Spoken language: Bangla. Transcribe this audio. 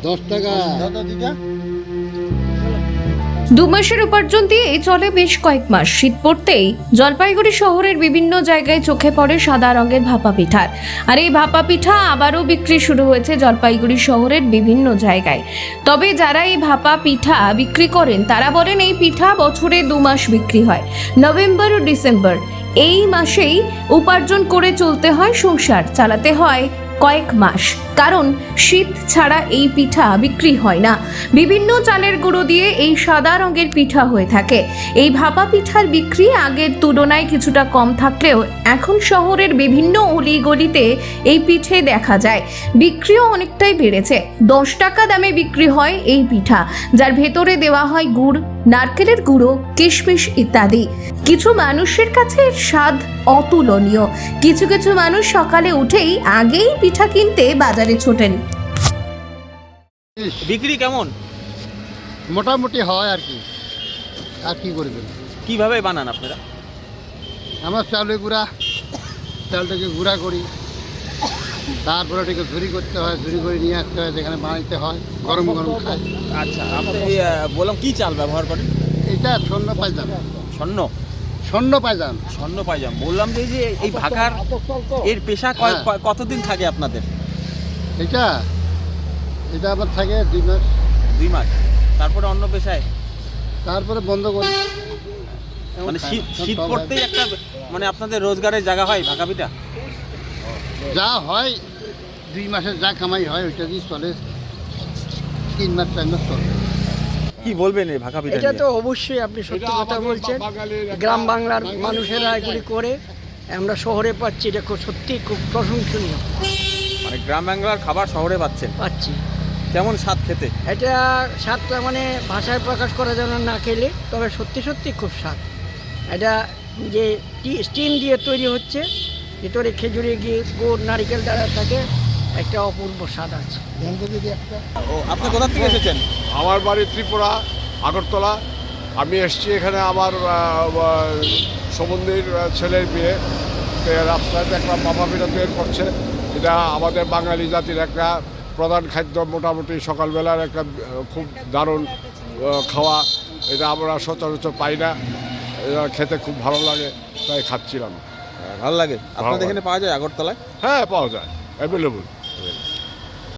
10 টাকা। 2 মাসের উপার্জন দিয়ে চলে বেশ কয়েক মাস। শীত পড়তেই জলপাইগুড়ি শহরের বিভিন্ন জায়গায় চোখে পড়ে সাদা রঙের ভাপা পিঠার। আর এই ভাপা পিঠা আবারও বিক্রি শুরু হয়েছে জলপাইগুড়ি শহরের বিভিন্ন জায়গায়। তবে যারা এই ভাপা পিঠা বিক্রি করেন তারা বলেন এই পিঠা বছরে 2 মাস বিক্রি হয়, নভেম্বর ও ডিসেম্বর। এই মাসেই উপার্জন করে চলতে হয়, সংসার চালাতে হয় কয়েক মাস, কারণ শীত ছাড়া এই পিঠা বিক্রি হয় না। বিভিন্ন চালের গুঁড়ো দিয়ে এই সাদা রঙের পিঠা হয়ে থাকে। এই ভাপা পিঠার বিক্রি আগের তুলনায় কিছুটা কম থাকলেও এখন শহরের বিভিন্ন অলিগলিতে এই পিঠে দেখা যায়। বিক্রিও অনেকটাই বেড়েছে। 10 টাকা দামে বিক্রি হয় এই পিঠা, যার ভেতরে দেওয়া হয় গুড়, নারকেলের গুঁড়ো, কিশমিশ ইত্যাদি। কিছু মানুষের কাছে এর স্বাদ অতুলনীয়। কিছু কিছু মানুষ সকালে উঠেই আগেই পিঠা কিনতে বাজারে ছোটেন। বিক্রি কেমন? মোটামুটি হয় আর কি করবেন। কিভাবে বানান আপনারা? আমার চাউলের গুঁড়া, চালটাকে গুঁড়া করি, তারপরে ওটাকে ঝুরি করতে হয়, ঝুরি করে নিয়ে আসতে হয়, যেখানে বানাইতে হয়, গরম গরম খাই। আচ্ছা, আপনি বললাম কি চাল ব্যবহার করেন? এটা স্বর্ণ পায়জাম। স্বর্ণ স্বর্ণ পায়জাম। স্বর্ণ পাইজাম। বললাম যে এই ভাগার এর পেশা কতদিন থাকে আপনাদের? এটা এটা আমার থাকে 2 মাস। 2 মাস, তারপরে অন্য পেশায়? তারপরে বন্ধ করি। মানে শীত পড়তেই একটা মানে আপনাদের রোজগারের জায়গা হয় ভাগা পিঠা? যা হয় 2 মাসের যা কামাই হয় ওইটা দিয়ে চলে, 3 মাস 4 মাস চলে। কি বলবেন এই ভাগা পিঠা এটা নিয়ে? তো অবশ্যই আপনি সত্যি কথা বলছেন। গ্রাম বাংলার মানুষেরা এগুলি করে, আমরা শহরে পাচ্ছি, এটা সত্যি খুব প্রশংসনীয় মানে গ্রাম বাংলার খাবার শহরে পাচ্ছেন, পাচ্ছি। কেমন স্বাদ খেতে? এটা স্বাদটা মানে ভাষায় প্রকাশ করা যেন না খেলে, তবে সত্যি সত্যি খুব স্বাদ। এটা যে স্টিম দিয়ে তৈরি হচ্ছে, ভিতরে খেজুরে গিয়ে গুড় নারিকেল দ্বারা থাকে, একটা অপূর্ব স্বাদ আছে। ও, আপনি কোথা থেকে এসেছেন? আমার বাড়ি ত্রিপুরা, আগরতলা। আমি এসেছি এখানে আমার সম্বন্ধীর ছেলের বিয়ে। রাস্তায় দেখলাম ভাপা পিঠা তৈরি করছে। এটা আমাদের বাঙালি জাতির একটা প্রধান খাদ্য, মোটামুটি সকালবেলার একটা খুব দারুণ খাওয়া। এটা আমরা সচরাচর পাই না, এটা খেতে খুব ভালো লাগে, তাই খাচ্ছিলাম। ভালো লাগে। আপনাদের এখানে পাওয়া যায় আগরতলায়? হ্যাঁ, পাওয়া যায়, অ্যাভেলেবল।